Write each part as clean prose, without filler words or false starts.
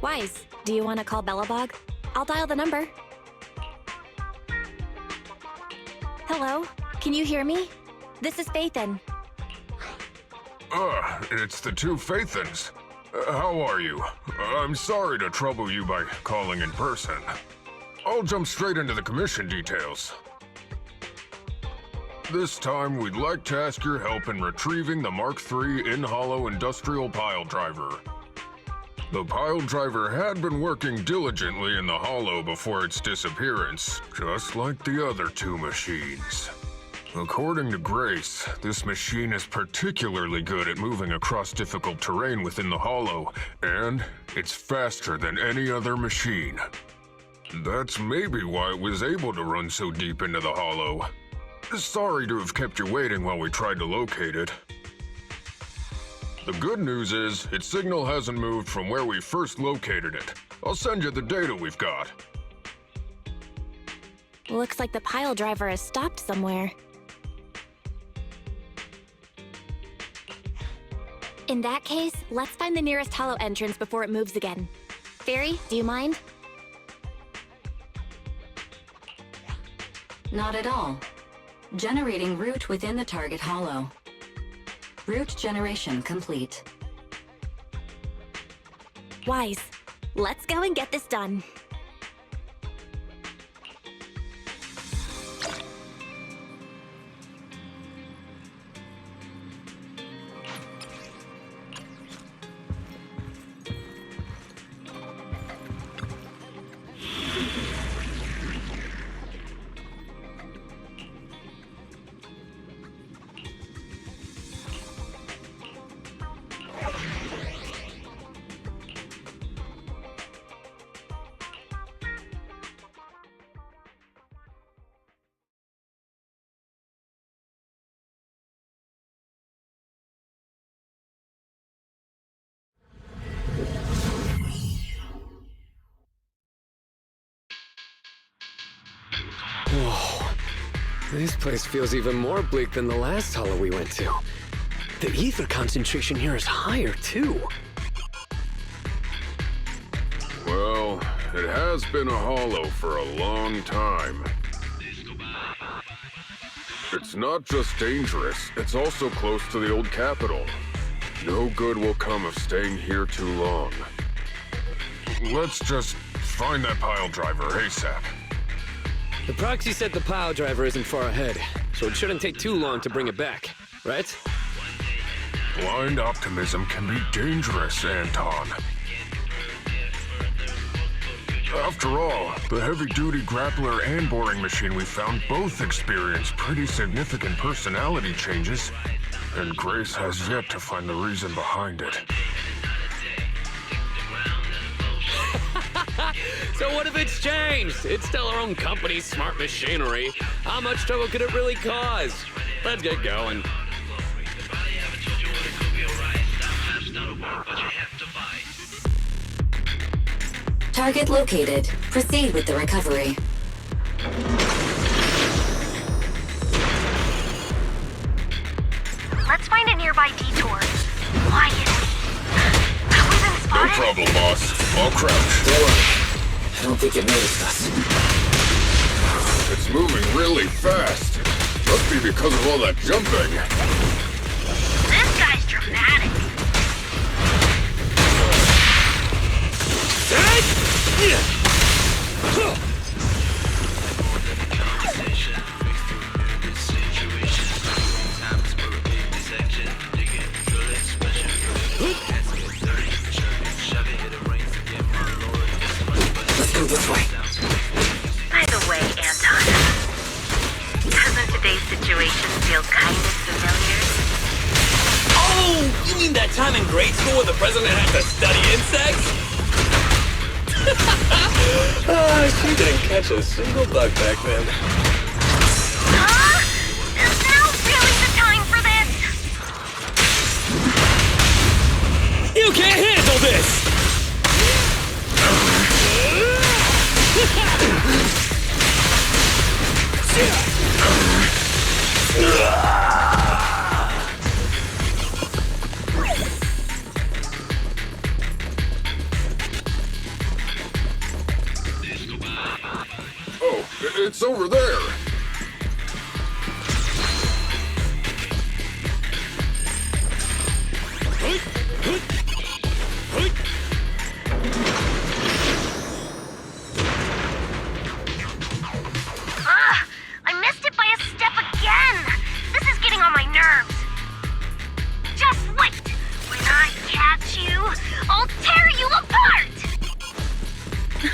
Wise, do you want to call Bellabog? I'll dial the number. Hello? Can you hear me? This is Faithin. It's the two Faithins. How are you? I'm sorry to trouble you by calling in person. I'll jump straight into the commission details. This time, we'd like to ask your help in retrieving the Mark III in-hollow industrial pile driver. The pile driver had been working diligently in the hollow before its disappearance, just like the other two machines. According to Grace, this machine is particularly good at moving across difficult terrain within the hollow, and it's faster than any other machine. That's maybe why it was able to run so deep into the hollow. Sorry to have kept you waiting while we tried to locate it. The good news is, its signal hasn't moved from where we first located it. I'll send you the data we've got. Looks like the pile driver has stopped somewhere. In that case, let's find the nearest hollow entrance before it moves again. Fairy, do you mind? Not at all. Generating route within the target hollow. Route generation complete. Wise, let's go and get this done. Whoa. This place feels even more bleak than the last hollow we went to. The ether concentration here is higher, too. Well, it has been a hollow for a long time. It's not just dangerous, it's also close to the old capital. No good will come of staying here too long. Let's just find that pile driver ASAP. The proxy said the pile driver isn't far ahead, so it shouldn't take too long to bring it back, right? Blind optimism can be dangerous, Anton. After all, the heavy-duty grappler and boring machine we found both experienced pretty significant personality changes, and Grace has yet to find the reason behind it. So So what if it's changed? It's still our own company's smart machinery. How much trouble could it really cause? Let's get going. Target located. Proceed with the recovery. Let's find a nearby detour. Quiet. Have we been No spotted? problem, boss. I'll crouch. Don't worry. I don't think it noticed us. It's moving really fast. Must be because of all that jumping. This guy's dramatic. Let's go this way. By the way, Anton, doesn't today's situation feel kind of familiar? Oh, you mean that time in grade school where the president had to study insects? She didn't catch a single bug back then. Is now really the time for this? You can't handle this! Oh, it's over there. I missed it by a step again. This is getting on my nerves. Just wait. When I catch you, I'll tear you apart.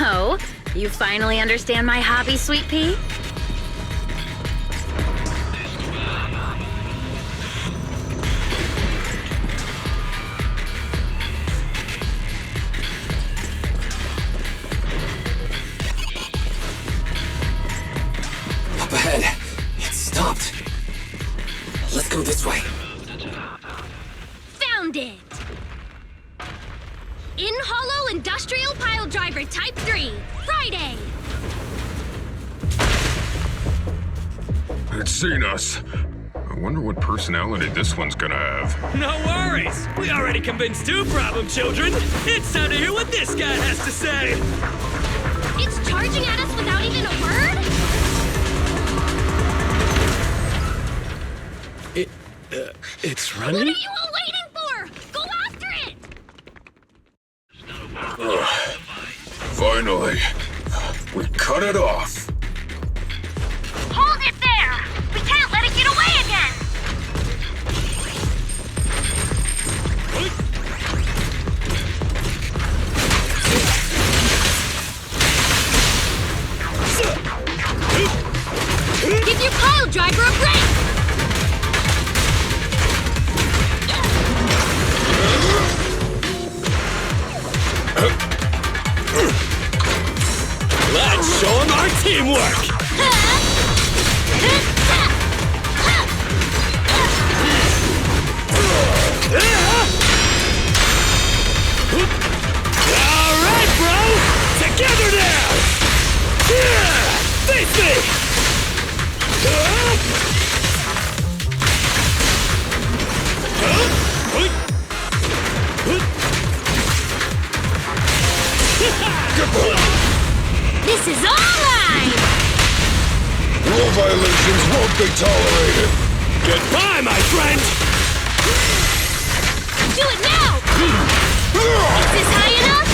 Oh, you finally understand my hobby, Sweet Pea? Up ahead. It stopped. Let's go this way. Found it! In-Hollow Industrial Pile Driver Type 3, Friday! It's seen us. I wonder what personality this one's gonna have. No worries! We already convinced two problem children! It's time to hear what this guy has to say! It's charging at us without even a word? It's What running? are you all waiting for? Go after it! Finally. We cut it off. Hold it there! We can't let it get away again! Give your pile driver a break! Let's show him our teamwork! Alright, bro! Together now! Face me! This is all mine! Rule violations won't be tolerated. Goodbye, my friend! Do it now! Is this high enough?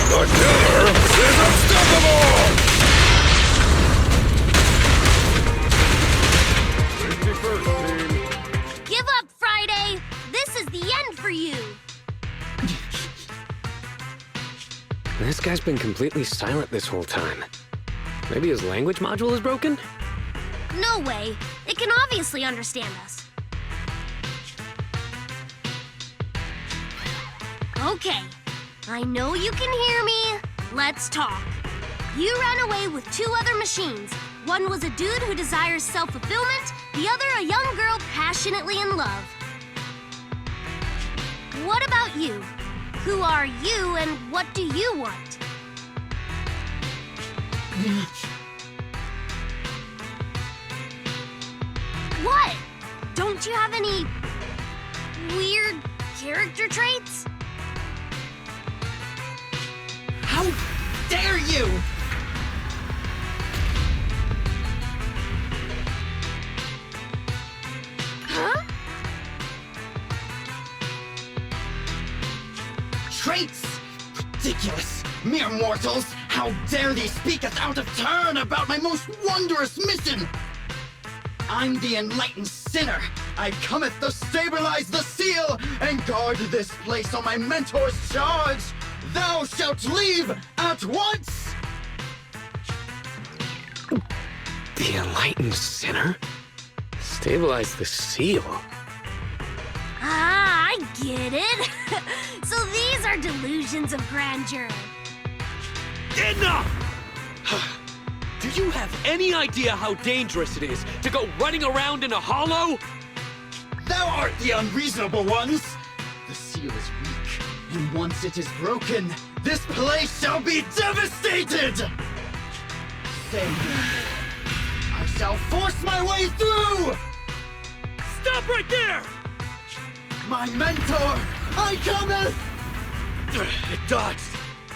The killer is unstoppable! 51st team. Give up, Friday! This is the end for you! This guy's been completely silent this whole time. Maybe his language module is broken? No way. It can obviously understand us. Okay. I know you can hear me. Let's talk. You ran away with 2 other machines. One was a dude who desires self-fulfillment, the other a young girl passionately in love. What about you? Who are you and what do you want? What? Don't you have any weird character traits? How dare you! Huh? Traits! Ridiculous! Mere mortals! How dare they speak us out of turn about my most wondrous mission! I'm the enlightened sinner. I cometh to stabilize the seal and guard this place on my mentor's charge. Thou shalt leave at once! The enlightened sinner? Stabilize the seal. Ah, I get it. So these are delusions of grandeur. Enough! Do you have any idea how dangerous it is to go running around in a hollow? Thou art the unreasonable ones! The seal is weak, and once it is broken, this place shall be devastated! Say no more. I shall force my way through! Stop right there! My mentor, I cometh! It dodged.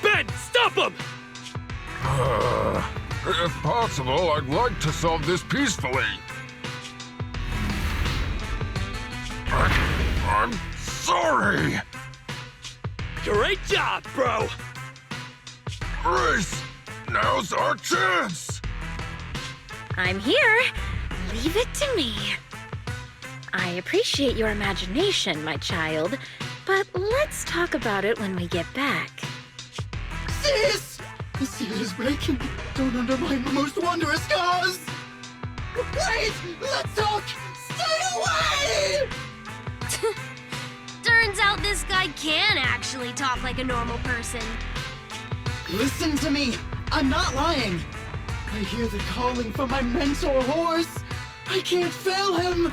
Ben, stop him! If possible, I'd like to solve this peacefully. I'm sorry. Great job, bro! Grace, now's our chance. I'm here. Leave it to me. I appreciate your imagination, my child, but let's talk about it when we get back. Sis! The seal is breaking. Don't undermine my most wondrous cause! Wait! Let's talk! Stay away! Turns out this guy can actually talk like a normal person. Listen to me! I'm not lying! I hear the calling from my mentor horse! I can't fail him!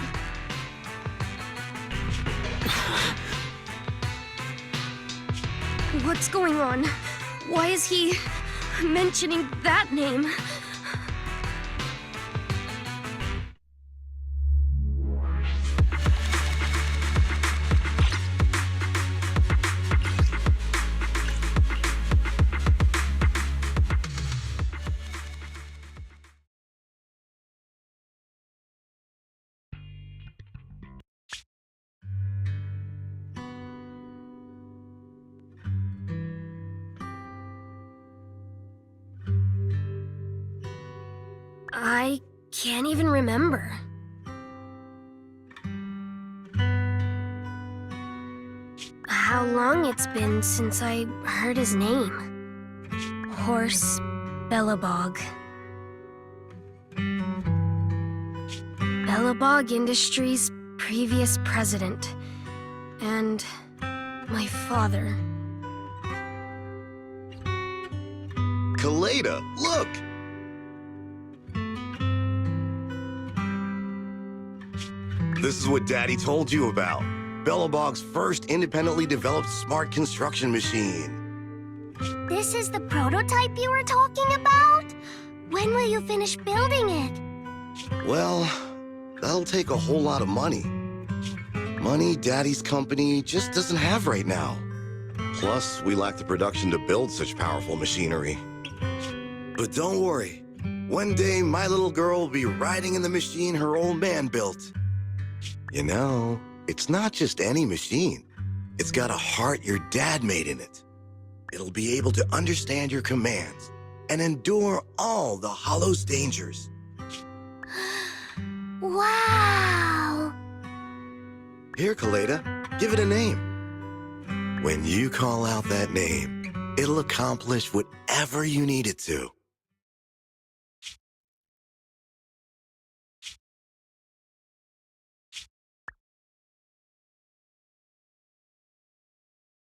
What's going on? Why is he mentioning that name? I can't even remember. How long it's been since I heard his name. Horse Bellabog. Bellabog Industries' previous president. And my father. Koleda, look! This is what Daddy told you about. Bellabog's first independently developed smart construction machine. This is the prototype you were talking about? When will you finish building it? Well, that'll take a whole lot of money. Money Daddy's company just doesn't have right now. Plus, we lack the production to build such powerful machinery. But don't worry. One day, my little girl will be riding in the machine her old man built. You know, it's not just any machine. It's got a heart your dad made in it. It'll be able to understand your commands and endure all the Hollow's dangers. Wow! Here, Koleda, give it a name. When you call out that name, it'll accomplish whatever you need it to.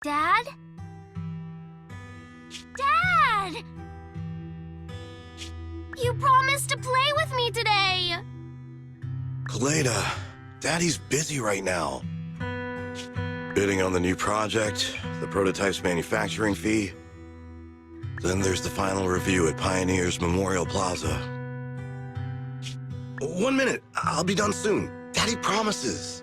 Dad? Dad! You promised to play with me today! Koleda, Daddy's busy right now. Bidding on the new project, the prototype's manufacturing fee. Then there's the final review at Pioneer's Memorial Plaza. 1 minute, I'll be done soon. Daddy promises.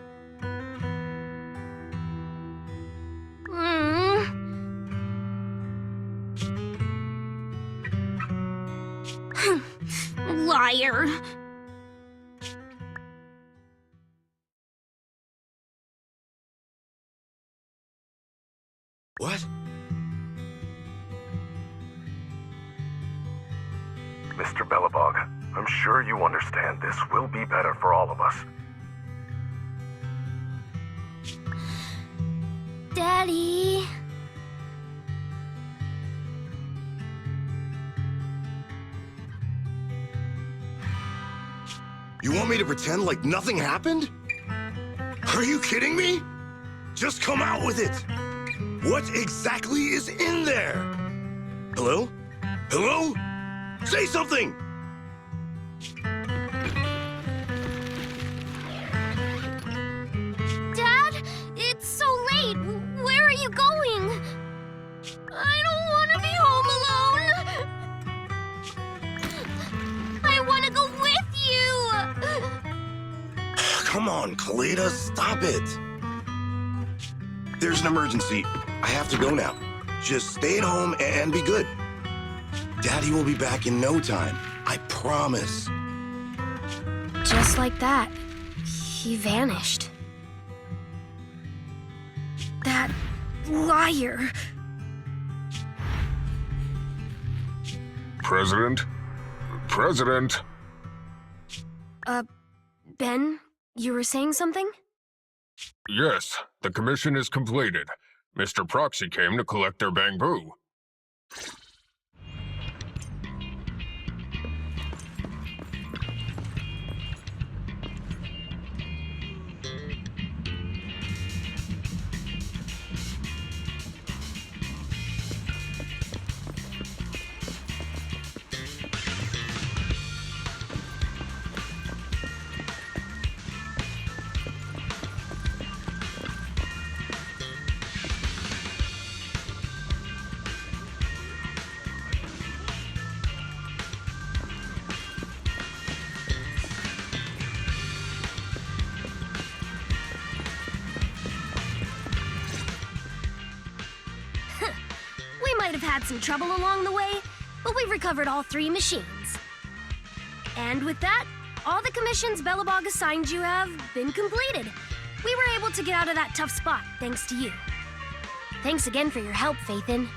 Liar. What? Mr. Belobog, I'm sure you understand this will be better for all of us. Daddy. You want me to pretend like nothing happened? Are you kidding me? Just come out with it. What exactly is in there? Hello? Hello? Say something! Dad, it's so late. Where are you going? I don't want to be home alone. I want to go with you. Come on, Koleda, stop it. There's an emergency. I have to go now. Just stay at home and be good. Daddy will be back in no time. I promise. Just like that, he vanished. That liar. President? President? Ben, you were saying something? Yes, the commission is completed. Mr. Proxy came to collect their bamboo. Might have had some trouble along the way, but we've recovered all 3 machines. And with that, all the commissions Belobog assigned you have been completed. We were able to get out of that tough spot thanks to you. Thanks again for your help, Faithin.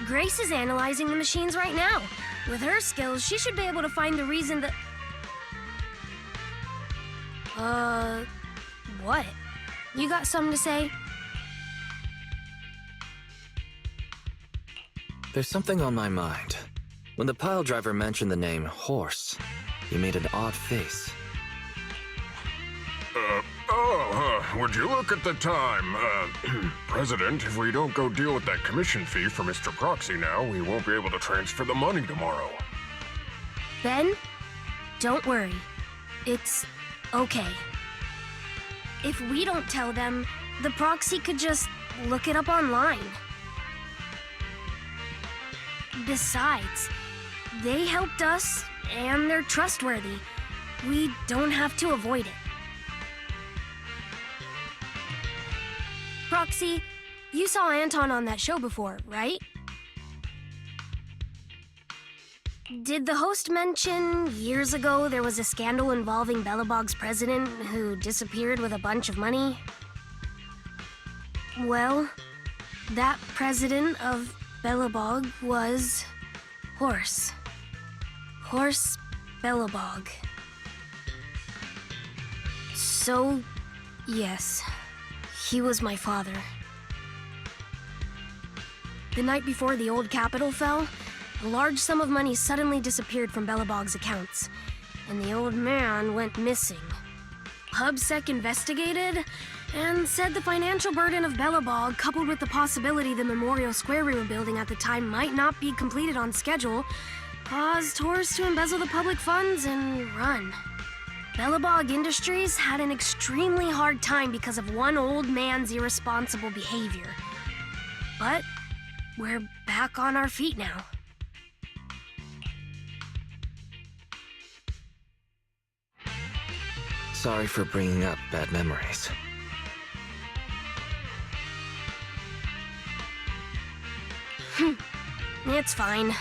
Grace is analyzing the machines right now. With her skills, she should be able to find the reason that... What? You got something to say? There's something on my mind. When the pile driver mentioned the name Horse, he made an odd face. Would you look at the time? President, if we don't go deal with that commission fee for Mr. Proxy now, we won't be able to transfer the money tomorrow. Ben, don't worry. It's okay. If we don't tell them, the Proxy could just look it up online. Besides, they helped us, and they're trustworthy. We don't have to avoid it. Proxy, you saw Anton on that show before, right? Did the host mention years ago there was a scandal involving Belobog's president who disappeared with a bunch of money? Well, that president of Belobog was Horse. Horse Belobog. So, yes, he was my father. The night before the old capital fell, a large sum of money suddenly disappeared from Belobog's accounts, and the old man went missing. PubSec investigated, and said the financial burden of Belobog, coupled with the possibility the Memorial Square we were building at the time might not be completed on schedule, caused Horse to embezzle the public funds and run. Belobog Industries had an extremely hard time because of one old man's irresponsible behavior. But we're back on our feet now. Sorry for bringing up bad memories. It's fine.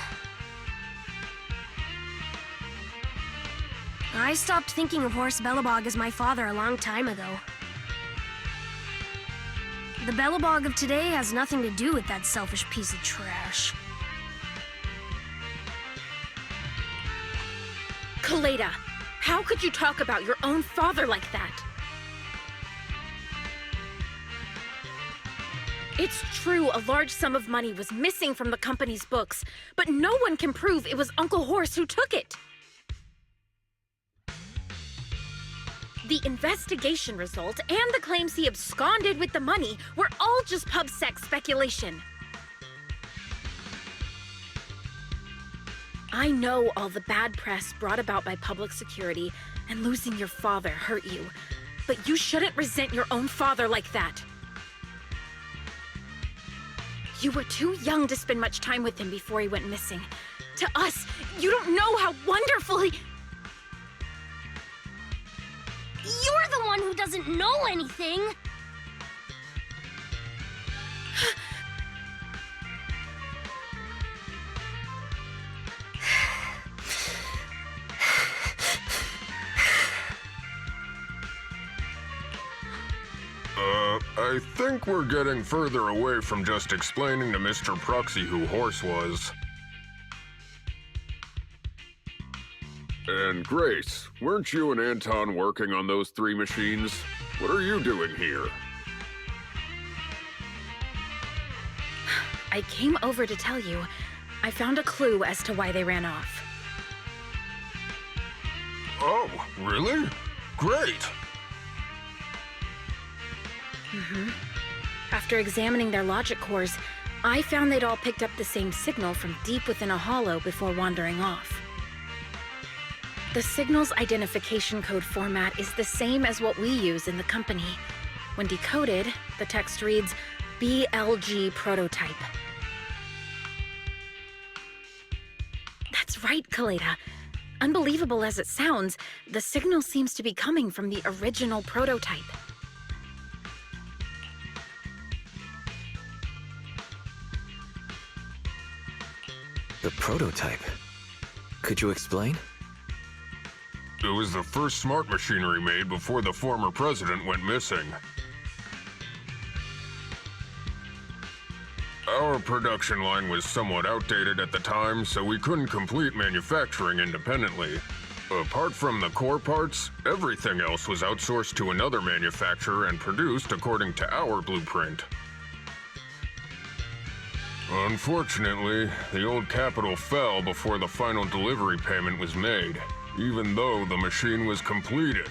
I stopped thinking of Horse Belobog as my father a long time ago. The Belobog of today has nothing to do with that selfish piece of trash. Koleda, how could you talk about your own father like that? It's true a large sum of money was missing from the company's books, but no one can prove it was Uncle Horse who took it. The investigation result and the claims he absconded with the money were all just pub-sec speculation. I know all the bad press brought about by public security and losing your father hurt you, but you shouldn't resent your own father like that. You were too young to spend much time with him before he went missing. To us, you don't know how wonderful he... You're the one who doesn't know anything! I think we're getting further away from just explaining to Mr. Proxy who Horse was. And Grace, weren't you and Anton working on those 3 machines? What are you doing here? I came over to tell you. I found a clue as to why they ran off. Oh, really? Great! After examining their logic cores, I found they'd all picked up the same signal from deep within a hollow before wandering off. The signal's identification code format is the same as what we use in the company. When decoded, the text reads, BLG prototype. That's right, Koleda. Unbelievable as it sounds, the signal seems to be coming from the original prototype. The prototype? Could you explain? It was the first smart machinery made before the former president went missing. Our production line was somewhat outdated at the time, so we couldn't complete manufacturing independently. Apart from the core parts, everything else was outsourced to another manufacturer and produced according to our blueprint. Unfortunately, the old capital fell before the final delivery payment was made, even though the machine was completed.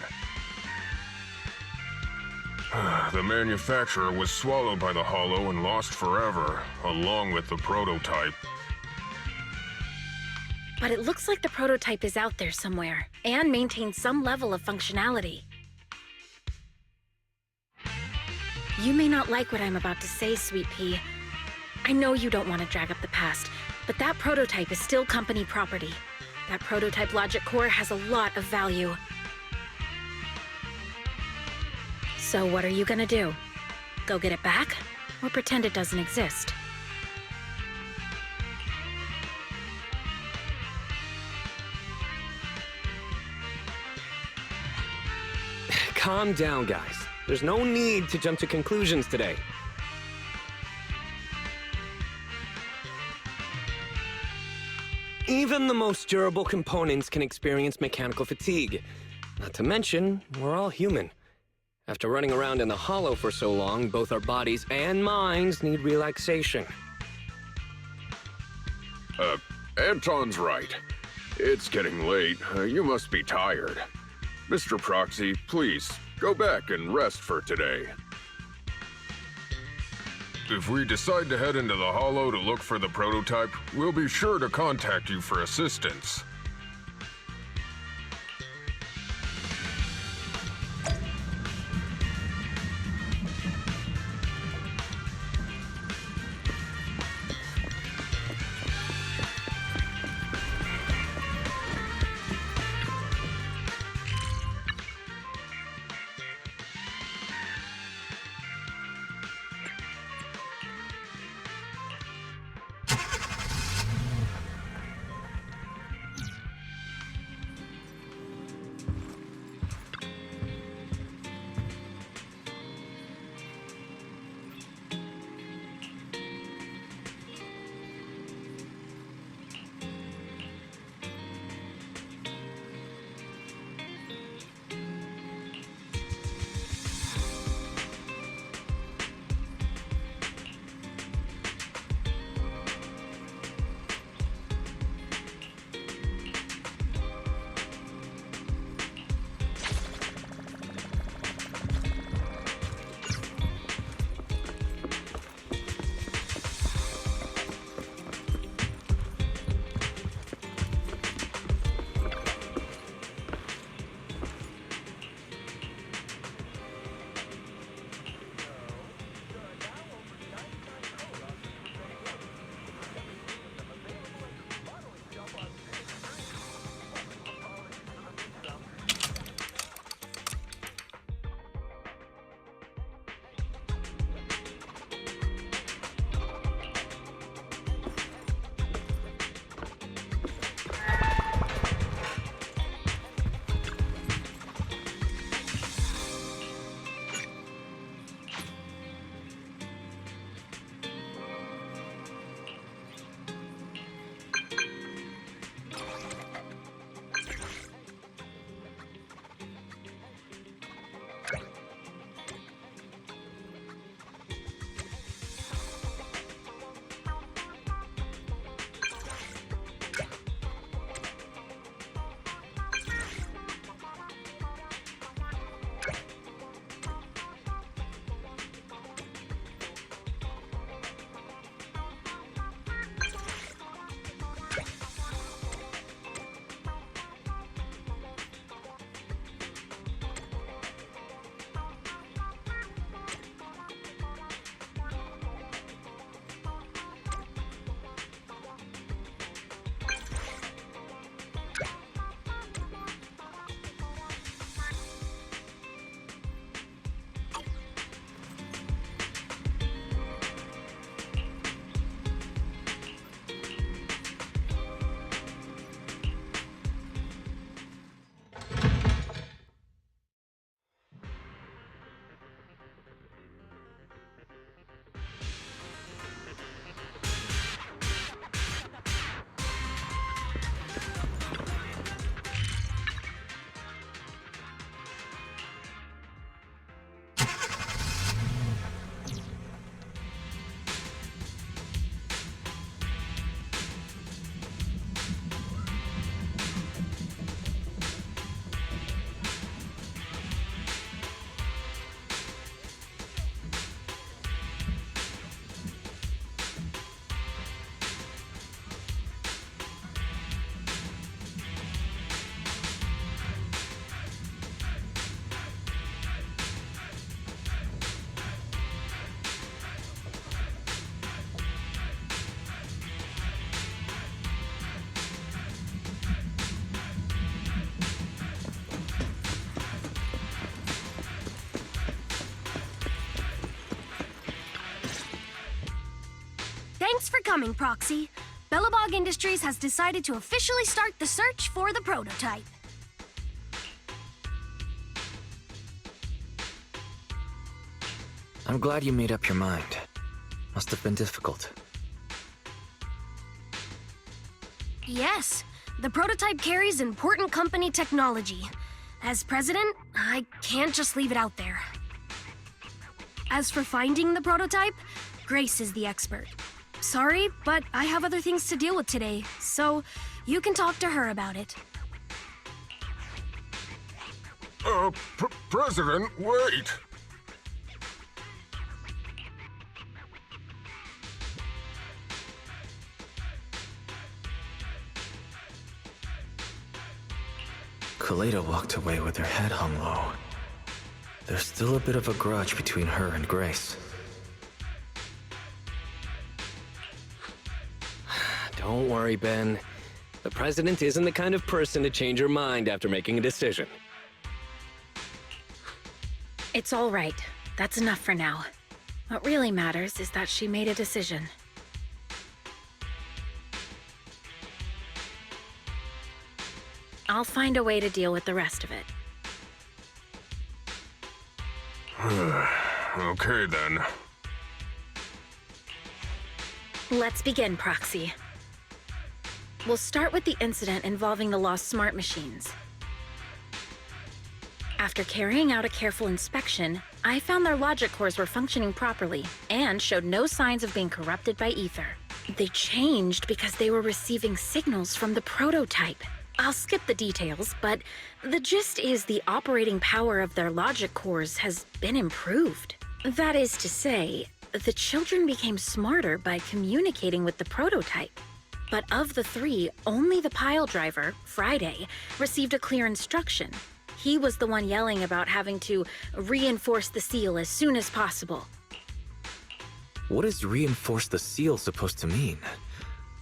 The manufacturer was swallowed by the Hollow and lost forever, along with the prototype. But it looks like the prototype is out there somewhere, and maintains some level of functionality. You may not like what I'm about to say, Sweet Pea. I know you don't want to drag up the past, but that prototype is still company property. That prototype logic core has a lot of value. So what are you gonna do? Go get it back? Or pretend it doesn't exist? Calm down, guys. There's no need to jump to conclusions today. Even the most durable components can experience mechanical fatigue. Not to mention, we're all human. After running around in the Hollow for so long, both our bodies and minds need relaxation. Anton's right. It's getting late. You must be tired. Mr. Proxy, please, go back and rest for today. If we decide to head into the Hollow to look for the prototype, we'll be sure to contact you for assistance. Thanks for coming, Proxy. Belobog Industries has decided to officially start the search for the prototype. I'm glad you made up your mind. Must have been difficult. Yes, the prototype carries important company technology. As president, I can't just leave it out there. As for finding the prototype, Grace is the expert. Sorry, but I have other things to deal with today, so you can talk to her about it. President, wait! Koleda walked away with her head hung low. There's still a bit of a grudge between her and Grace. Don't worry, Ben. The President isn't the kind of person to change her mind after making a decision. It's all right. That's enough for now. What really matters is that she made a decision. I'll find a way to deal with the rest of it. Okay, then. Let's begin, Proxy. We'll start with the incident involving the lost smart machines. After carrying out a careful inspection, I found their logic cores were functioning properly and showed no signs of being corrupted by ether. They changed because they were receiving signals from the prototype. I'll skip the details, but the gist is the operating power of their logic cores has been improved. That is to say, the children became smarter by communicating with the prototype. But of the three, only the pile driver, Friday, received a clear instruction. He was the one yelling about having to reinforce the seal as soon as possible. What is reinforce the seal supposed to mean?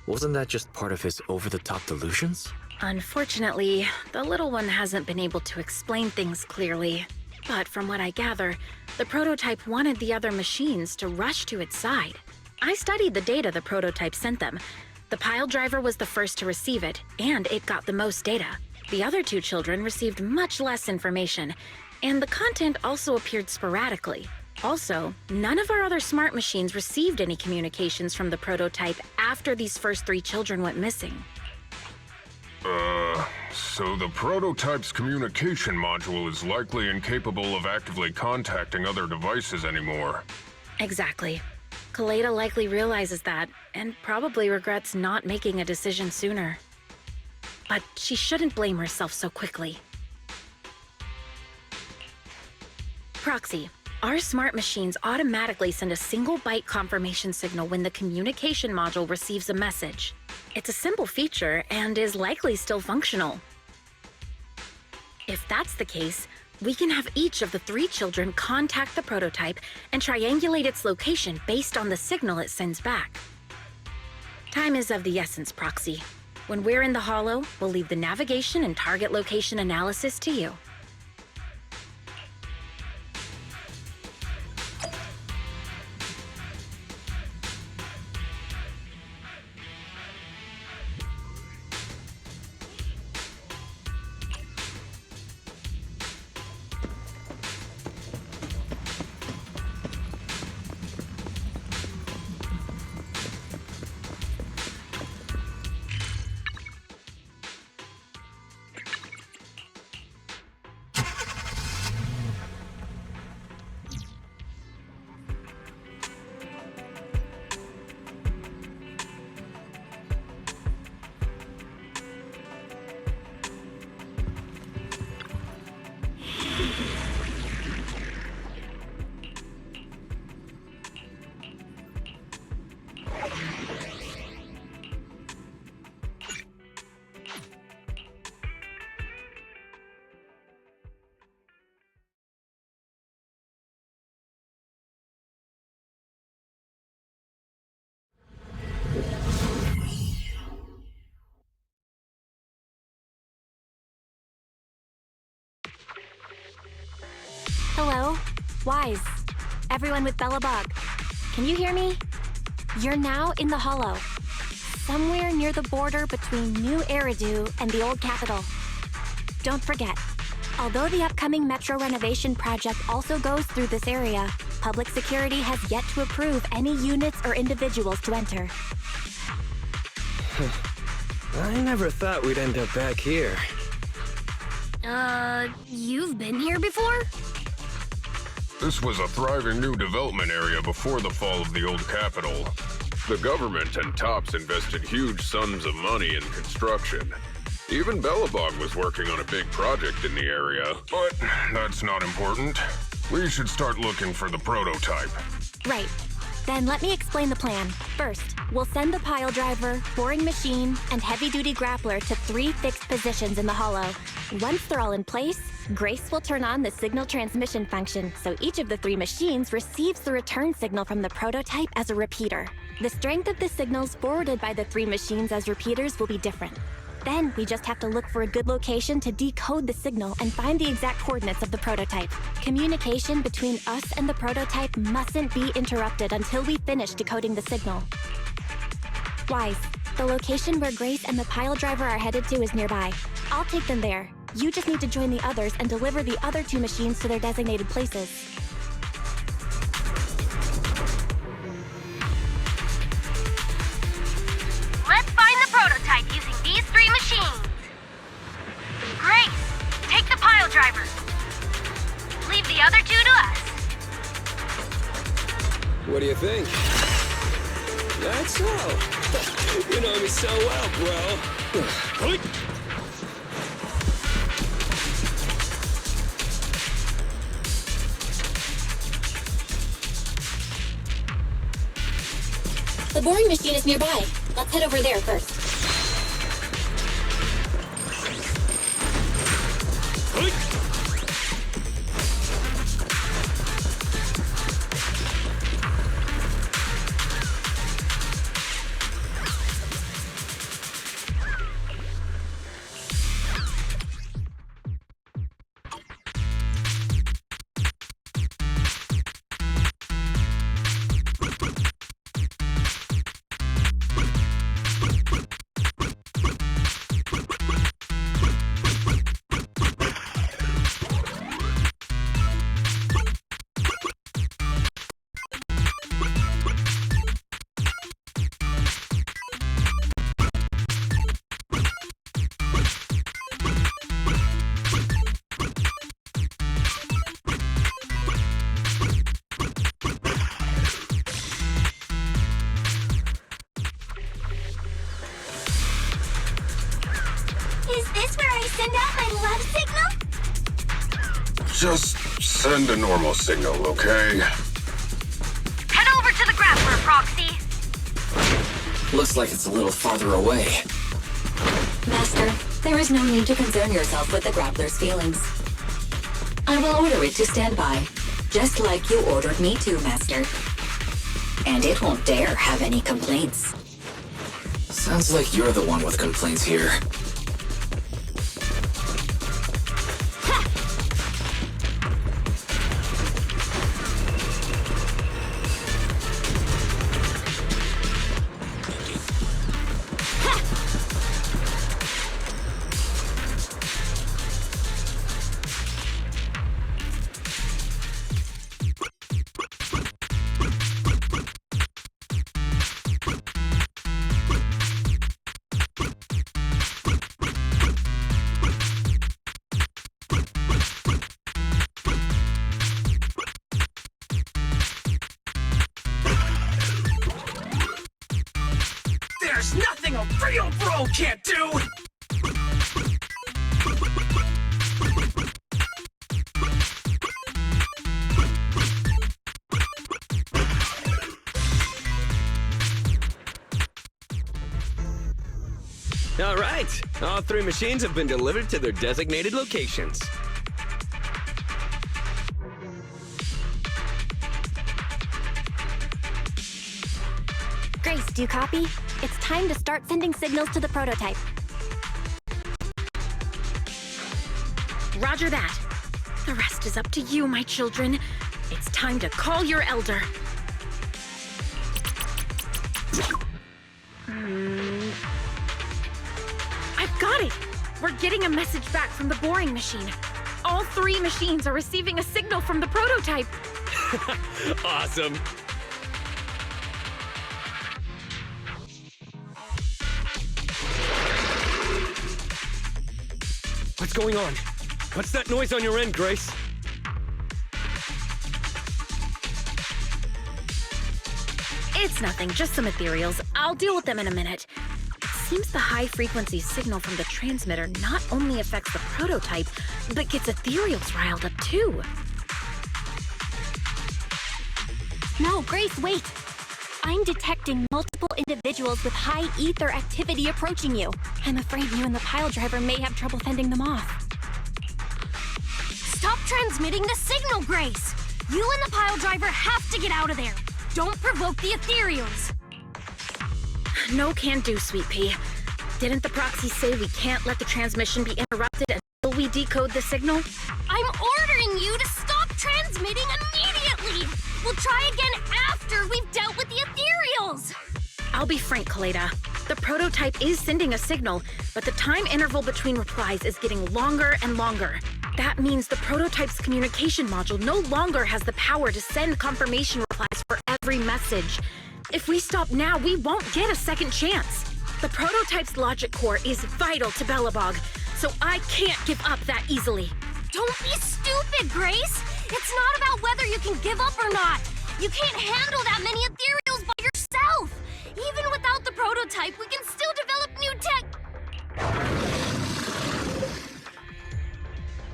Wasn't that just part of his over-the-top delusions? Unfortunately, the little one hasn't been able to explain things clearly. But from what I gather, the prototype wanted the other machines to rush to its side. I studied the data the prototype sent them. The pile driver was the first to receive it, and it got the most data. The other two children received much less information, and the content also appeared sporadically. Also, none of our other smart machines received any communications from the prototype after these first three children went missing. So the prototype's communication module is likely incapable of actively contacting other devices anymore. Exactly. Koleda likely realizes that, and probably regrets not making a decision sooner. But she shouldn't blame herself so quickly. Proxy, our smart machines automatically send a single byte confirmation signal when the communication module receives a message. It's a simple feature and is likely still functional. If that's the case, we can have each of the three children contact the prototype and triangulate its location based on the signal it sends back. Time is of the essence, Proxy. When we're in the Holo, we'll leave the navigation and target location analysis to you. Hello? Wise. Everyone with Belobog. Can you hear me? You're now in the Holo. Somewhere near the border between New Eridu and the old capital. Don't forget, although the upcoming metro renovation project also goes through this area, public security has yet to approve any units or individuals to enter. I never thought we'd end up back here. You've been here before? This was a thriving new development area before the fall of the old capital. The government and TOPS invested huge sums of money in construction. Even Belobog was working on a big project in the area. But that's not important. We should start looking for the prototype. Right. Then let me explain the plan. First, we'll send the pile driver, boring machine, and heavy-duty grappler to 3 fixed positions in the hollow. Once they're all in place, Grace will turn on the signal transmission function, so each of the 3 machines receives the return signal from the prototype as a repeater. The strength of the signals forwarded by the 3 machines as repeaters will be different. Then we just have to look for a good location to decode the signal and find the exact coordinates of the prototype. Communication between us and the prototype mustn't be interrupted until we finish decoding the signal. Wise, the location where Grace and the pile driver are headed to is nearby. I'll take them there. You just need to join the others and deliver the other 2 machines to their designated places. Let's find the prototype using these 3 machines. Grace, take the pile driver. Leave the other 2 to us. What do you think? That's so. You know me so well, bro. The boring machine is nearby. Let's head over there first. Just send a normal signal, okay? Head over to the grappler, Proxy. Looks like it's a little farther away. Master, there is no need to concern yourself with the grappler's feelings. I will order it to stand by, just like you ordered me to, Master. And it won't dare have any complaints. Sounds like you're the one with complaints here. There's nothing a real bro can't do! All right, all 3 machines have been delivered to their designated locations. Grace, do you copy? It's time to start sending signals to the prototype. Roger that. The rest is up to you, my children. It's time to call your elder. I've got it! We're getting a message back from the boring machine. All 3 machines are receiving a signal from the prototype. Awesome. What's going on? What's that noise on your end, Grace? It's nothing, just some ethereals. I'll deal with them in a minute. It seems the high-frequency signal from the transmitter not only affects the prototype, but gets ethereals riled up too. No, Grace, wait! I'm detecting multiple individuals with high ether activity approaching you. I'm afraid you and the pile driver may have trouble fending them off. Stop transmitting the signal, Grace! You and the pile driver have to get out of there! Don't provoke the ethereals! No can do, Sweet Pea. Didn't the proxy say we can't let the transmission be interrupted until we decode the signal? I'm ordering you to stop transmitting immediately! We'll try again after we've dealt with the ethereals! I'll be frank, Koleda. The prototype is sending a signal, but the time interval between replies is getting longer and longer. That means the prototype's communication module no longer has the power to send confirmation replies for every message. If we stop now, we won't get a second chance. The prototype's logic core is vital to Belobog, so I can't give up that easily. Don't be stupid, Grace! It's not about whether you can give up or not! You can't handle that many ethereals by yourself! Even without the prototype, we can still develop new tech...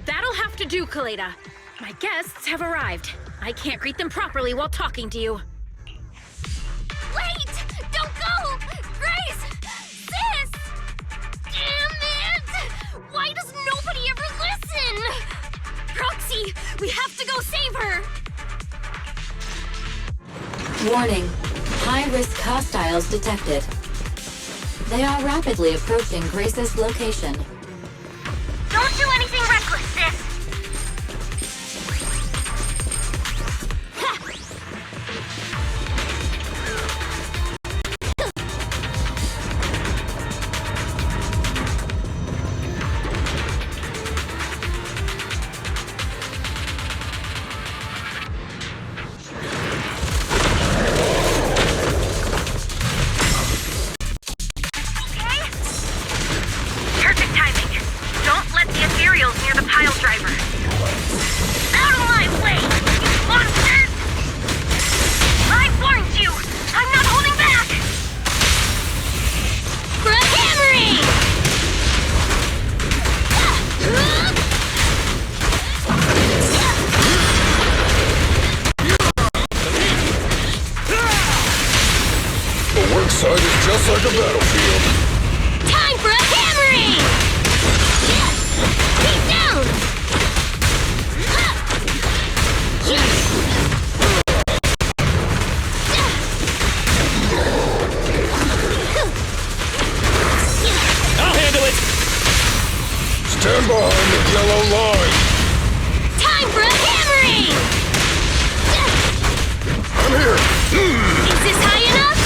That'll have to do, Koleda. My guests have arrived. I can't greet them properly while talking to you. Wait! Don't go! Grace! Sis! Damn it! Why does nobody ever listen? Proxy, we have to go save her! Warning. High-risk hostiles detected. They are rapidly approaching Grace's location. Don't do anything reckless, sis! Just like a battlefield. Time for a hammering! Keep down! I'll handle it! Stand behind the yellow line. Time for a hammering! I'm here. Is this high enough?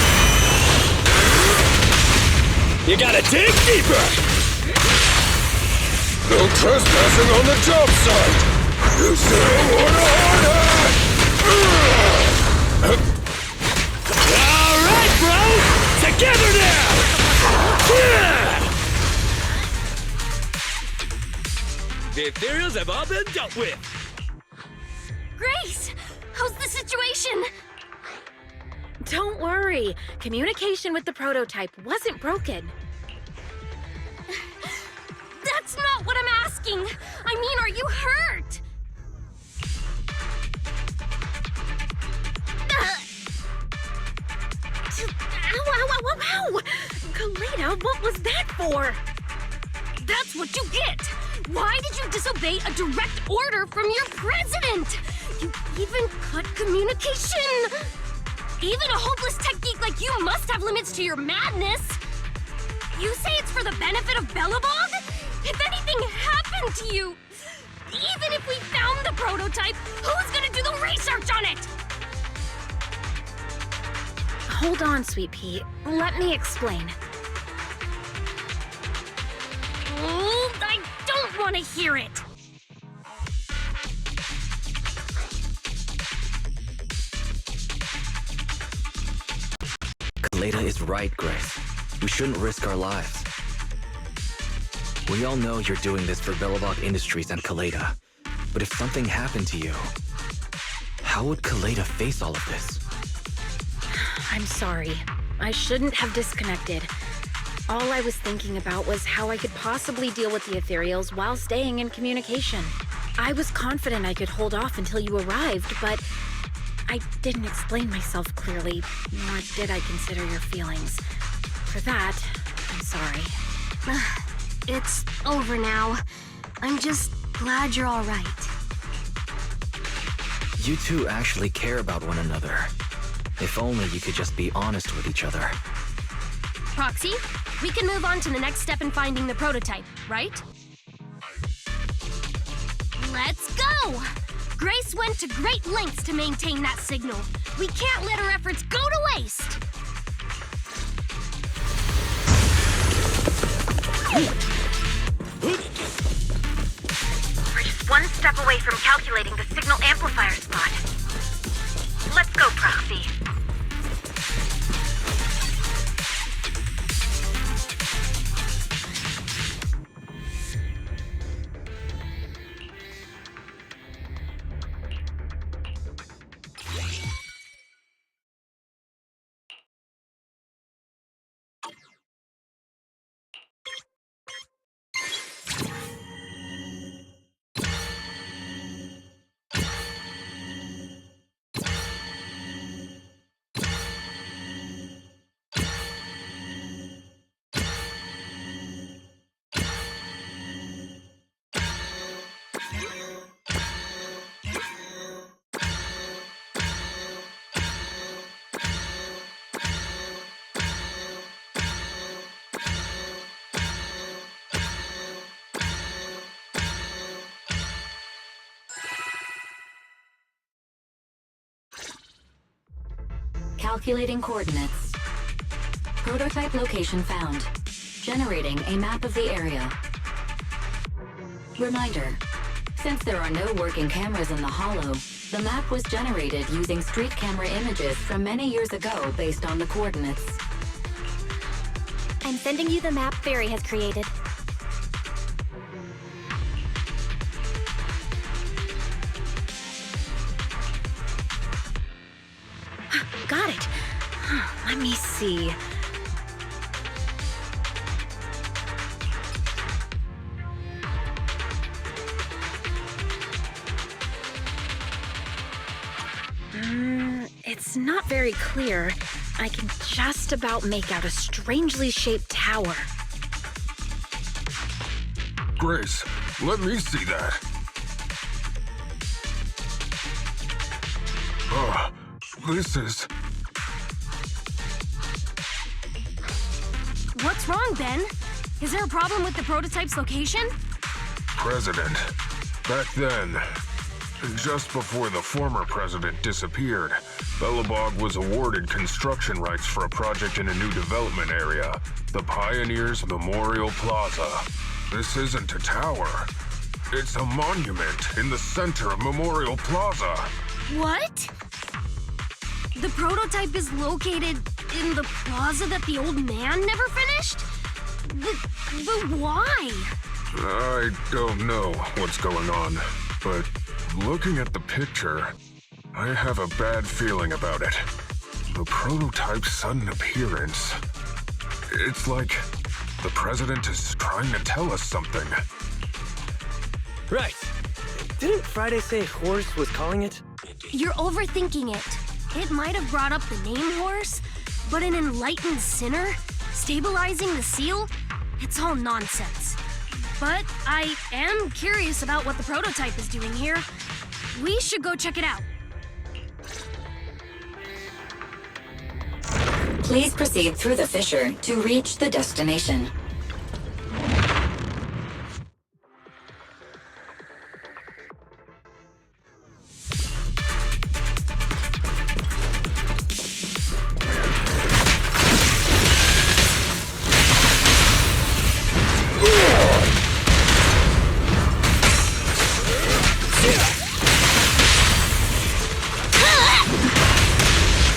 You gotta dig deeper! No trespassing on the job site! You still want to hide it? Alright, bro! Together now! The ethereals have all been dealt with! Grace! How's the situation? Don't worry. Communication with the prototype wasn't broken. That's not what I'm asking! I mean, are you hurt? Ow! Koleda, what was that for? That's what you get! Why did you disobey a direct order from your president? You even cut communication! Even a hopeless tech geek like you must have limits to your madness! You say it's for the benefit of Belobog? If anything happened to you, even if we found the prototype, who's gonna do the research on it? Hold on, Sweet Pea. Let me explain. Oh, I don't want to hear it! Koleda is right, Grace. We shouldn't risk our lives. We all know you're doing this for Belobog Industries and Koleda. But if something happened to you, how would Koleda face all of this? I'm sorry. I shouldn't have disconnected. All I was thinking about was how I could possibly deal with the ethereals while staying in communication. I was confident I could hold off until you arrived, but I didn't explain myself clearly, nor did I consider your feelings. For that, I'm sorry. It's over now. I'm just glad you're all right. You two actually care about one another. If only you could just be honest with each other. Proxy, we can move on to the next step in finding the prototype, right? Let's go! Grace went to great lengths to maintain that signal. We can't let her efforts go to waste! We're just one step away from calculating the signal amplifier spot. Let's go, Proxy. Calculating coordinates. Prototype location found. Generating a map of the area. Reminder. Since there are no working cameras in the Hollow, the map was generated using street camera images from many years ago based on the coordinates. I'm sending you the map Fairy has created. Got it. Let me see. It's not very clear. I can just about make out a strangely shaped tower. Grace, let me see that. Oh, this is... What's wrong, Ben? Is there a problem with the prototype's location? President. Back then, just before the former president disappeared, Belobog was awarded construction rights for a project in a new development area, the Pioneers Memorial Plaza. This isn't a tower. It's a monument in the center of Memorial Plaza. What? The prototype is located in the plaza that the old man never finished? But why? I don't know what's going on, but looking at the picture, I have a bad feeling about it. The prototype's sudden appearance. It's like the president is trying to tell us something. Right. Didn't Friday say Horse was calling it? You're overthinking it. It might have brought up the name Horse, but an enlightened sinner? Stabilizing the seal? It's all nonsense. But I am curious about what the prototype is doing here. We should go check it out. Please proceed through the fissure to reach the destination.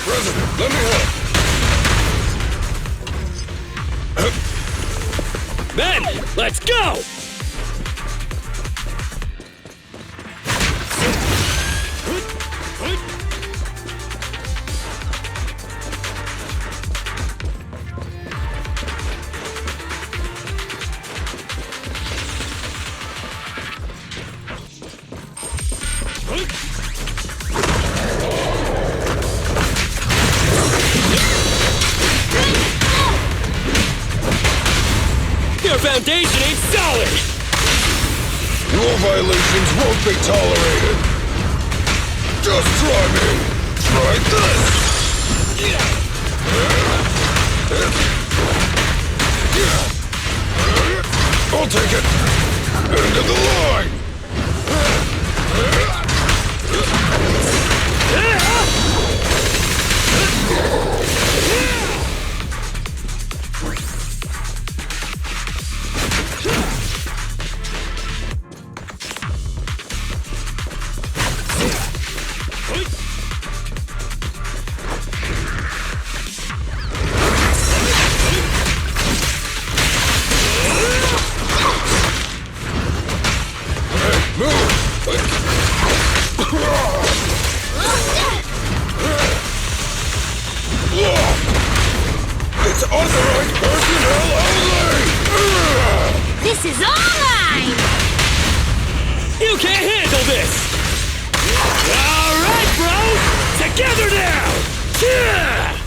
President, let me help. Men, let's go! Your foundation ain't solid! Your violations won't be tolerated. Just try me. Try this. I'll take it. End of the line. It's authorized personnel only! This is all mine! You can't handle this! All right, bro! Together now! Yeah!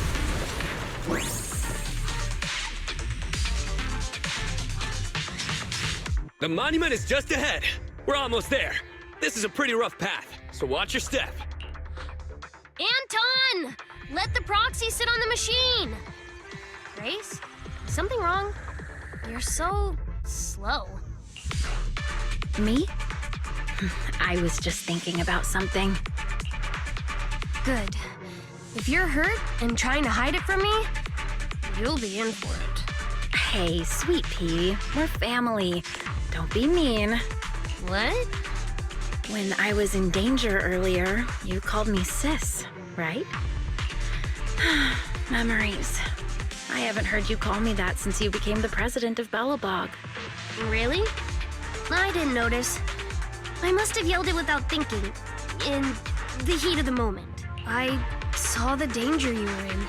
The monument is just ahead. We're almost there. This is a pretty rough path, so watch your step. Anton! Let the proxy sit on the machine! Grace? Is something wrong? You're so slow. Me? I was just thinking about something. Good. If you're hurt and trying to hide it from me, you'll be in for it. Hey, sweet pea, we're family. Don't be mean. What? When I was in danger earlier, you called me sis, right? Memories. I haven't heard you call me that since you became the president of Belobog. Really? I didn't notice. I must have yelled it without thinking, in the heat of the moment. I saw the danger you were in,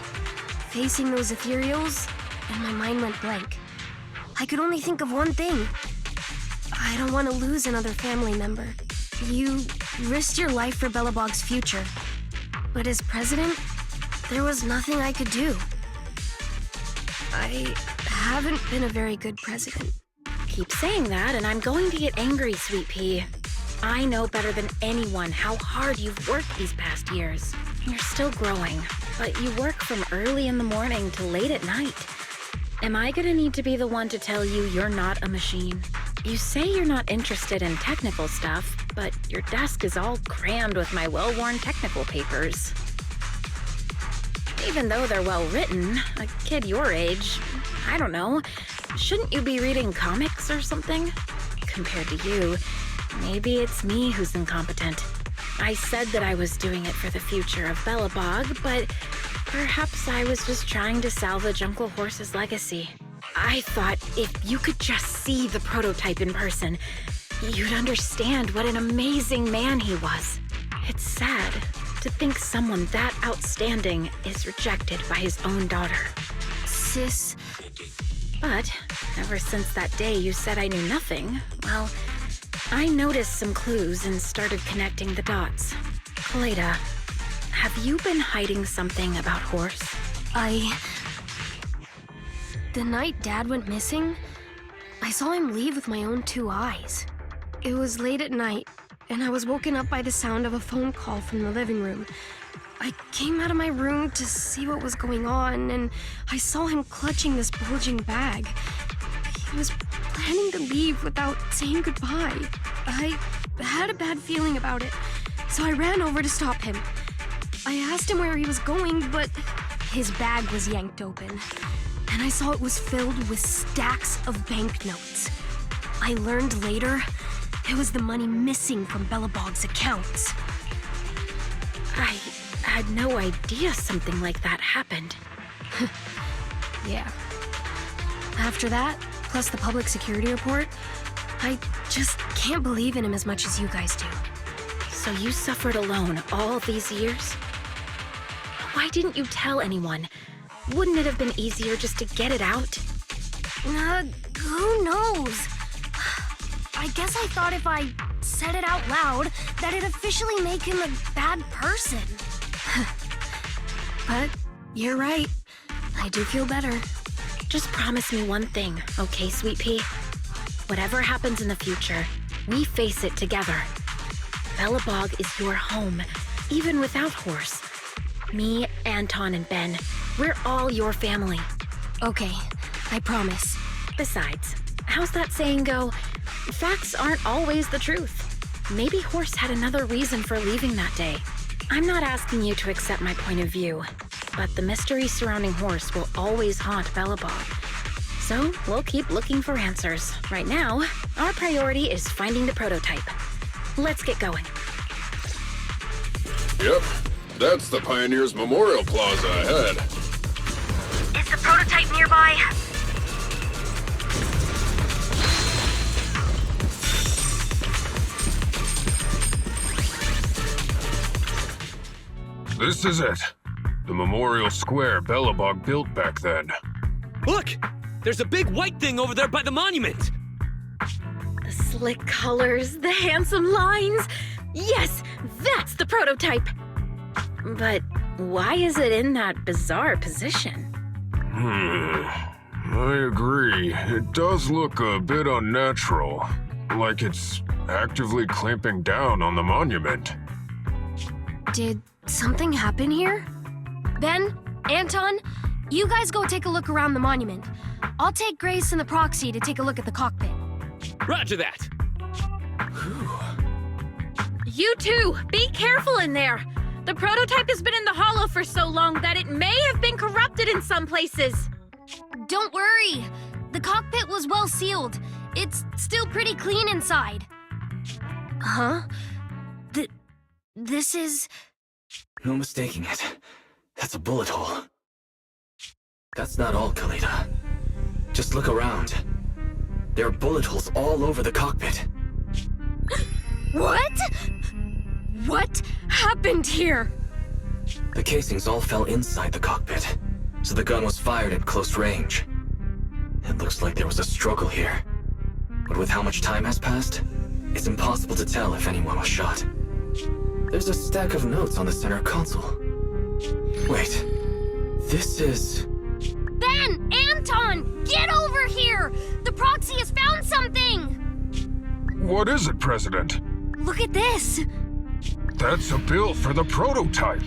facing those ethereals, and my mind went blank. I could only think of one thing. I don't want to lose another family member. You risked your life for Belobog's future. But as president, there was nothing I could do. I haven't been a very good president. Keep saying that, and I'm going to get angry, sweet pea. I know better than anyone how hard you've worked these past years. You're still growing, but you work from early in the morning to late at night. Am I gonna need to be the one to tell you you're not a machine? You say you're not interested in technical stuff, but your desk is all crammed with my well-worn technical papers. Even though they're well-written, a kid your age, I don't know, shouldn't you be reading comics or something? Compared to you, maybe it's me who's incompetent. I said that I was doing it for the future of Belobog, but perhaps I was just trying to salvage Uncle Horse's legacy. I thought if you could just see the prototype in person, you'd understand what an amazing man he was. It's sad to think someone that outstanding is rejected by his own daughter. Sis. But ever since that day you said I knew nothing, well, I noticed some clues and started connecting the dots. Koleda, have you been hiding something about Horse? The night Dad went missing, I saw him leave with my own 2 eyes. It was late at night, and I was woken up by the sound of a phone call from the living room. I came out of my room to see what was going on, and I saw him clutching this bulging bag. He was planning to leave without saying goodbye. I had a bad feeling about it, so I ran over to stop him. I asked him where he was going, but his bag was yanked open, and I saw it was filled with stacks of banknotes. I learned later it was the money missing from Belobog's accounts. I had no idea something like that happened. Yeah. After that, plus the public security report, I just can't believe in him as much as you guys do. So you suffered alone all these years? Why didn't you tell anyone? Wouldn't it have been easier just to get it out? Who knows? I guess I thought if I said it out loud, that it'd officially make him a bad person. But you're right. I do feel better. Just promise me one thing, okay, Sweet Pea? Whatever happens in the future, we face it together. Belobog is your home, even without Horse. Me, Anton, and Ben, we're all your family. Okay, I promise. Besides, how's that saying go? Facts aren't always the truth. Maybe Horse had another reason for leaving that day. I'm not asking you to accept my point of view, but the mystery surrounding Horse will always haunt Belobog. So we'll keep looking for answers. Right now, our priority is finding the prototype. Let's get going. Yep, that's the Pioneers Memorial Plaza ahead. Is the prototype nearby? This is it. The memorial square Belobog built back then. Look! There's a big white thing over there by the monument! The slick colors, the handsome lines. Yes, that's the prototype. But why is it in that bizarre position? I agree. It does look a bit unnatural. Like it's actively clamping down on the monument. Did something happen here? Ben, Anton, you guys go take a look around the monument. I'll take Grace and the proxy to take a look at the cockpit. Roger that! You two, be careful in there. The prototype has been in the hollow for so long that it may have been corrupted in some places. Don't worry. The cockpit was well sealed. It's still pretty clean inside. Huh? This is... No mistaking it. That's a bullet hole. That's not all, Koleda. Just look around. There are bullet holes all over the cockpit. What? What happened here? The casings all fell inside the cockpit, so the gun was fired at close range. It looks like there was a struggle here. But with how much time has passed, it's impossible to tell if anyone was shot. There's a stack of notes on the center console. Wait, this is... Ben! Anton! Get over here! The proxy has found something! What is it, President? Look at this! That's a bill for the prototype.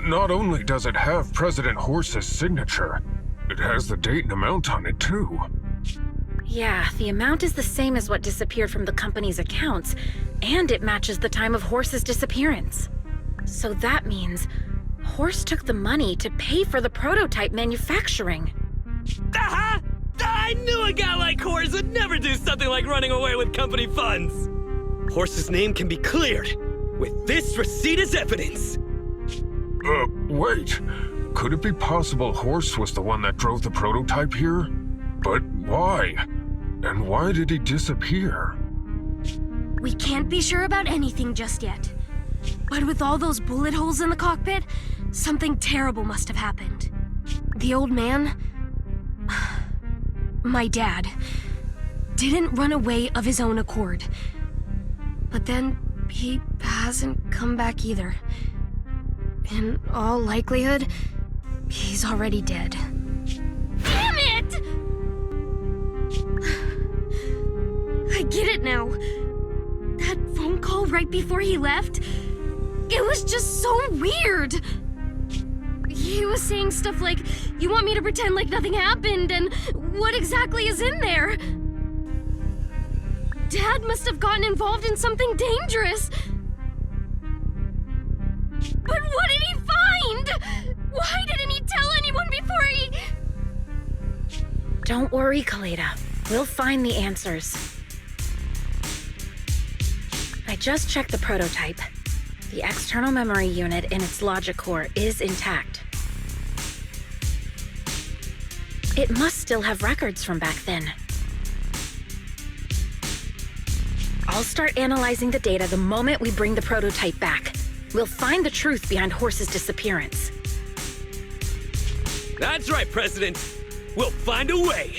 Not only does it have President Horse's signature, it has the date and amount on it, too. Yeah, the amount is the same as what disappeared from the company's accounts, and it matches the time of Horse's disappearance. So that means Horse took the money to pay for the prototype manufacturing. Aha! I knew a guy like Horse would never do something like running away with company funds! Horse's name can be cleared with this receipt as evidence. Wait. Could it be possible Horse was the one that drove the prototype here? But why? And why did he disappear? We can't be sure about anything just yet. But with all those bullet holes in the cockpit, something terrible must have happened. The old man, my dad, didn't run away of his own accord. But then he hasn't come back either. In all likelihood, he's already dead. Damn it! I get it now. That phone call right before he left, it was just so weird. He was saying stuff like, you want me to pretend like nothing happened, and what exactly is in there? Dad must have gotten involved in something dangerous. But what did he find? Why didn't he tell anyone before he... Don't worry, Koleda. We'll find the answers. I just checked the prototype. The external memory unit in its logic core is intact. It must still have records from back then. I'll start analyzing the data the moment we bring the prototype back. We'll find the truth behind Horse's disappearance. That's right, President. We'll find a way.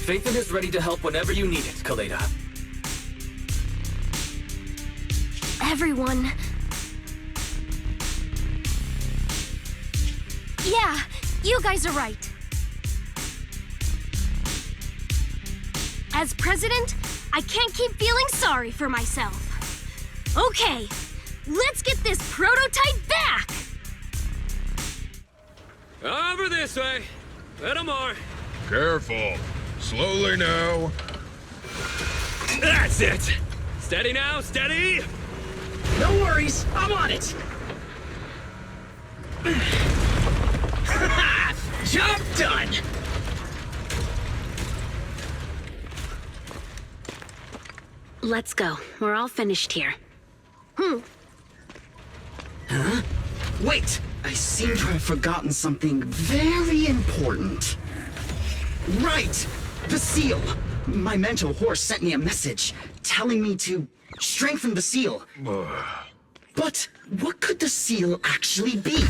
Phaethon is ready to help whenever you need it, Koleda. Everyone. Yeah, You guys are right. As president, I can't keep feeling sorry for myself. Okay, let's get this prototype back! Over this way. Little more. Careful. Slowly now. That's it. Steady now, steady. No worries, I'm on it. Job done. Let's go. We're all finished here. Huh? Wait, I seem to have forgotten something very important. Right! The seal! My mentor horse sent me a message telling me to strengthen the seal. But what could the seal actually be?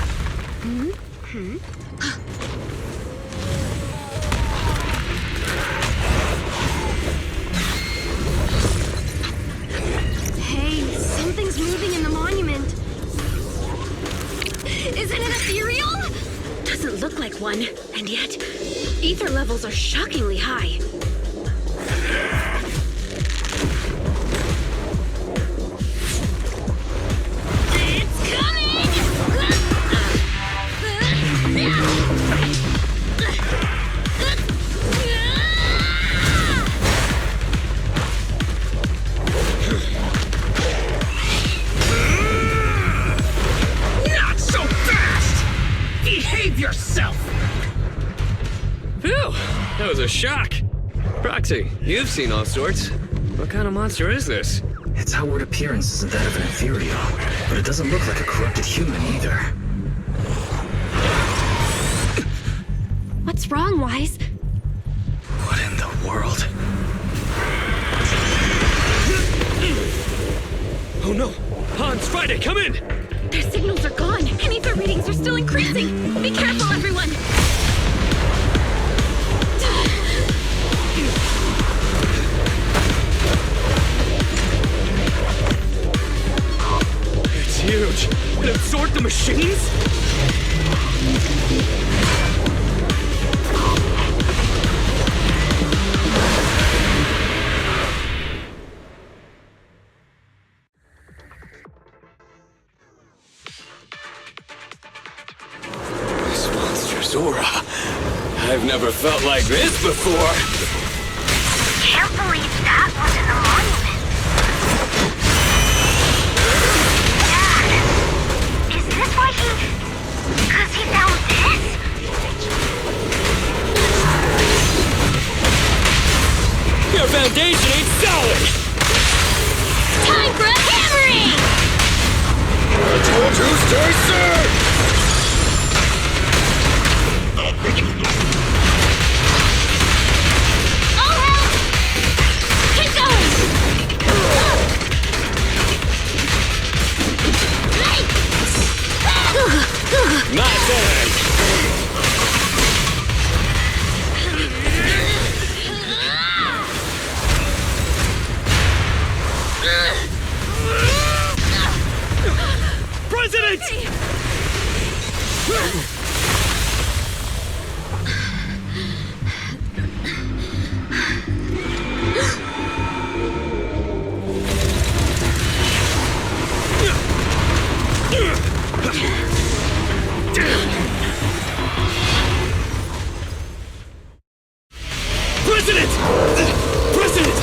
Hey, something's moving in the monument. Is it an ethereal? Doesn't look like one, and yet, ether levels are shockingly high. It's coming! Not so fast! Behave yourself! Phew, that was a shock. Proxy, you've seen all sorts. What kind of monster is this? Its outward appearance isn't that of an ethereal, but it doesn't look like a corrupted human either. What's wrong, Wise? What in the world? Oh no! Hans, Friday, come in! Their signals are gone, and ether readings are still increasing. Be careful, everyone! It's huge! It absorbed the machines? This monster's aura. I've never felt like this before. Can't believe that was in the monument. Dad, is this why because he found this? Your foundation ain't solid! Time for a hammering! I told you, stay safe! I'll help! Keep going! My turn! President! President! President!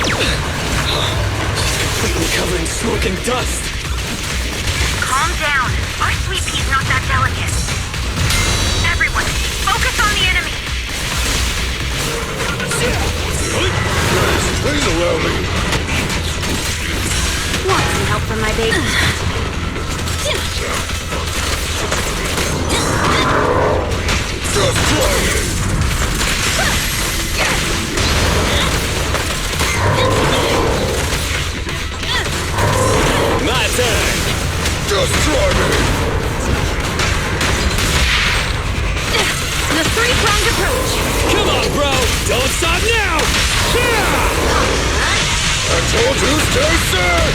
She's completely covered in smoke and dust. Calm down. Our sweet pea's not that delicate. Everyone, focus on the enemy. Please allow me. Want some help from my baby? Just try me. My turn! Just try me. The three-pronged approach. Come on, bro! Don't stop now! I told you, stay safe!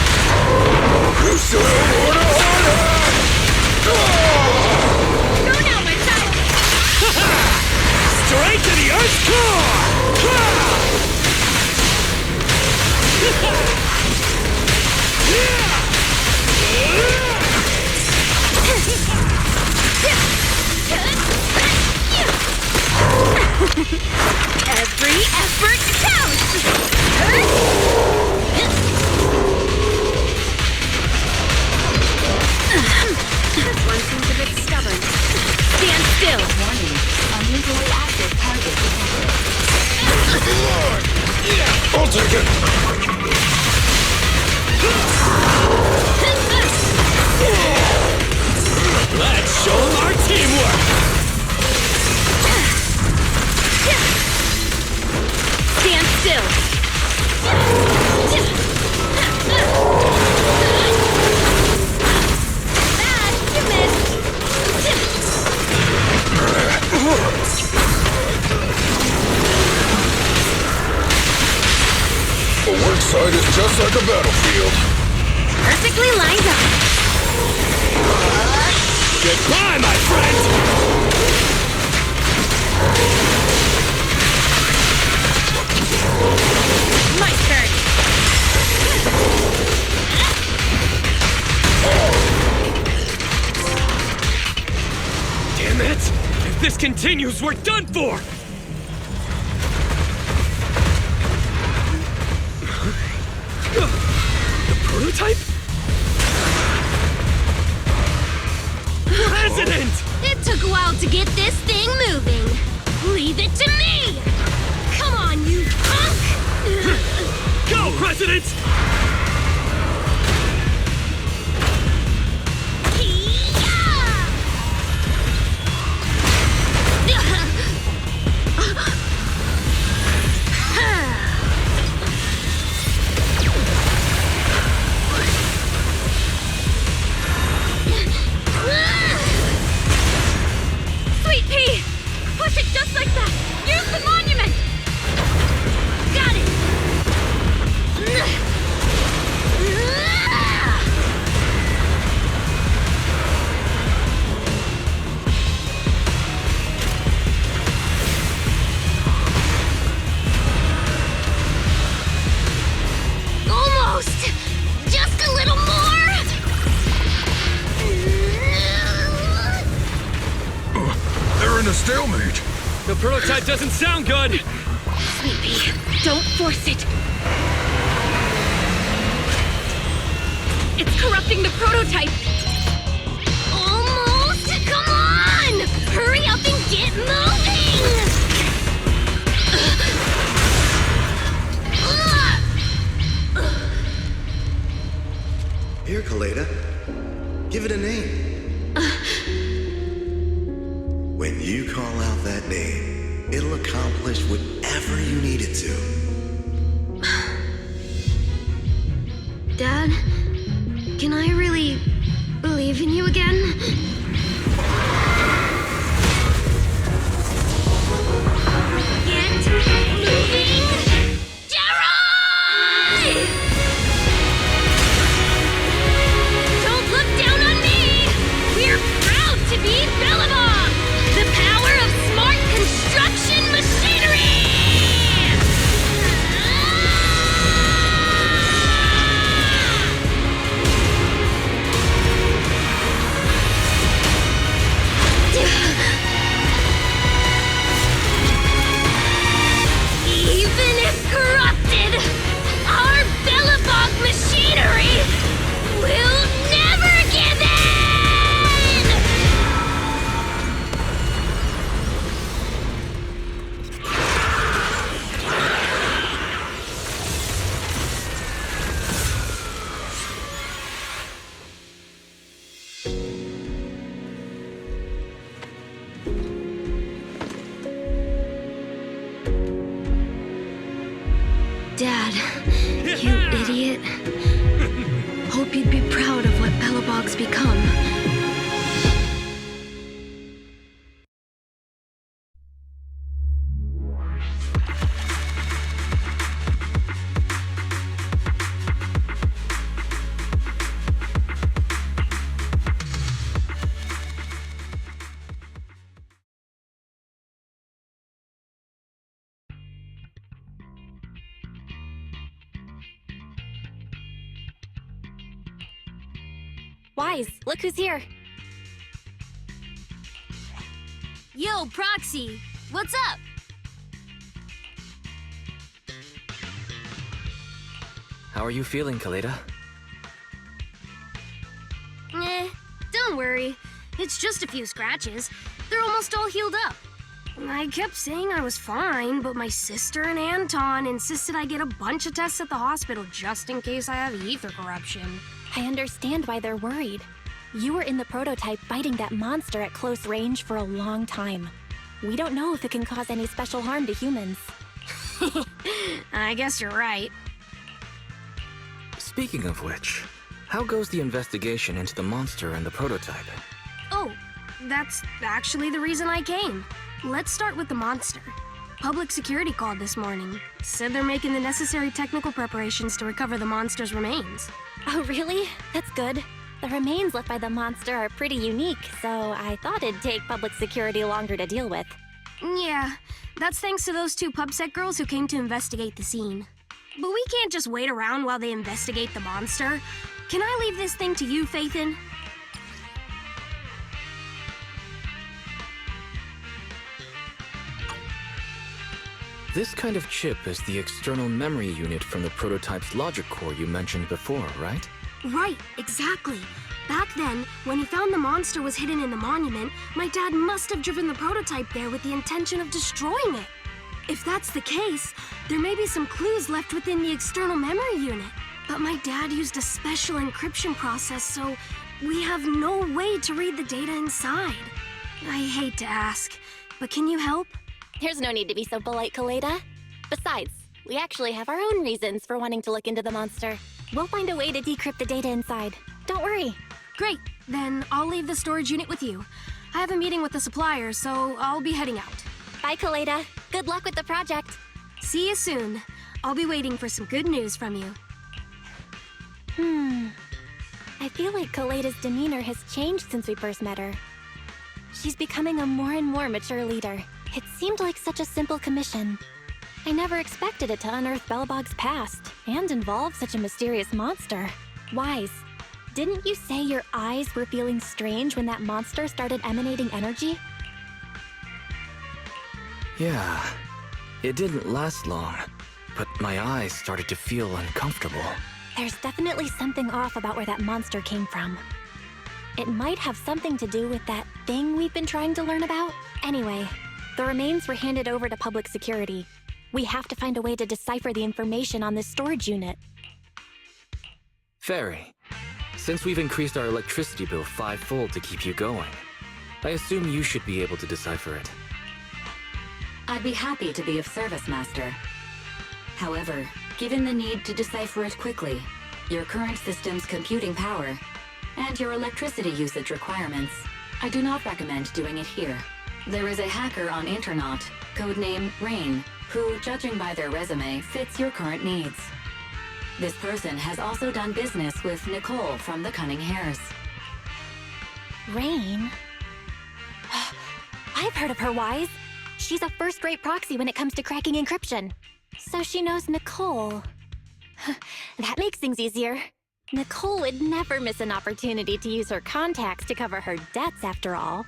You should have worn a harder! Go now, my child! Straight to the Earth's core! Every effort counts! This one seems a bit stubborn. Stand still! Warning. Unusually active target detected. I'll take it. Let's show them our teamwork! Stand still! Bad, you missed! The work site is just like a battlefield. Perfectly lined up. Goodbye, my friend! My turn. Damn it! If this continues, we're done for! The prototype? President! It took a while to get this thing moving. Leave it to me! Come on, you punk! Go, President! Sweet pea! Push it just like that! Use the monument! Got it! Almost! Just a little more! They're in a stalemate. The prototype doesn't sound good! Sweet pea, don't force it! It's corrupting the prototype! Almost! Come on! Hurry up and get moving! Here, Koleda. Give it a name. When you call out that name, it'll accomplish whatever you need it to. Dad, can I really believe in you again? Get moving! Jerry! Don't look down on me! We're proud to be Bellabog! The power of smart construction machinery! Even if corrupted, our Bellabog machinery will never give in! Dad, you idiot. Hope you'd be proud of what Bellabog's become. Wise, look who's here. Yo, Proxy, what's up? How are you feeling, Koleda? Don't worry. It's just a few scratches. They're almost all healed up. I kept saying I was fine, but my sister and Anton insisted I get a bunch of tests at the hospital just in case I have ether corruption. I understand why they're worried. You were in the prototype fighting that monster at close range for a long time. We don't know if it can cause any special harm to humans. I guess you're right. Speaking of which, how goes the investigation into the monster and the prototype? Oh, that's actually the reason I came. Let's start with the monster. Public security called this morning. Said they're making the necessary technical preparations to recover the monster's remains. Oh, really? That's good. The remains left by the monster are pretty unique, so I thought it'd take public security longer to deal with. Yeah, that's thanks to those two PubSec girls who came to investigate the scene. But we can't just wait around while they investigate the monster. Can I leave this thing to you, Faithin? This kind of chip is the external memory unit from the prototype's logic core you mentioned before, right? Right, exactly. Back then, when he found the monster was hidden in the monument, my dad must have driven the prototype there with the intention of destroying it. If that's the case, there may be some clues left within the external memory unit. But my dad used a special encryption process, so we have no way to read the data inside. I hate to ask, but can you help? There's no need to be so polite, Koleda. Besides, we actually have our own reasons for wanting to look into the monster. We'll find a way to decrypt the data inside. Don't worry. Great, then I'll leave the storage unit with you. I have a meeting with the supplier, so I'll be heading out. Bye, Koleda. Good luck with the project. See you soon. I'll be waiting for some good news from you. I feel like Koleda's demeanor has changed since we first met her. She's becoming a more and more mature leader. It seemed like such a simple commission. I never expected it to unearth Belobog's past and involve such a mysterious monster. Wise, didn't you say your eyes were feeling strange when that monster started emanating energy? Yeah, it didn't last long, but my eyes started to feel uncomfortable. There's definitely something off about where that monster came from. It might have something to do with that thing we've been trying to learn about. Anyway, the remains were handed over to public security. We have to find a way to decipher the information on this storage unit. Fairy, since we've increased our electricity bill 5-fold to keep you going, I assume you should be able to decipher it. I'd be happy to be of service, Master. However, given the need to decipher it quickly, your current system's computing power, and your electricity usage requirements, I do not recommend doing it here. There is a hacker on Internaut, codename Rain, who, judging by their resume, fits your current needs. This person has also done business with Nicole from the Cunning Hares. Rain? I've heard of her, Wise. She's a first-rate proxy when it comes to cracking encryption. So she knows Nicole. That makes things easier. Nicole would never miss an opportunity to use her contacts to cover her debts, after all.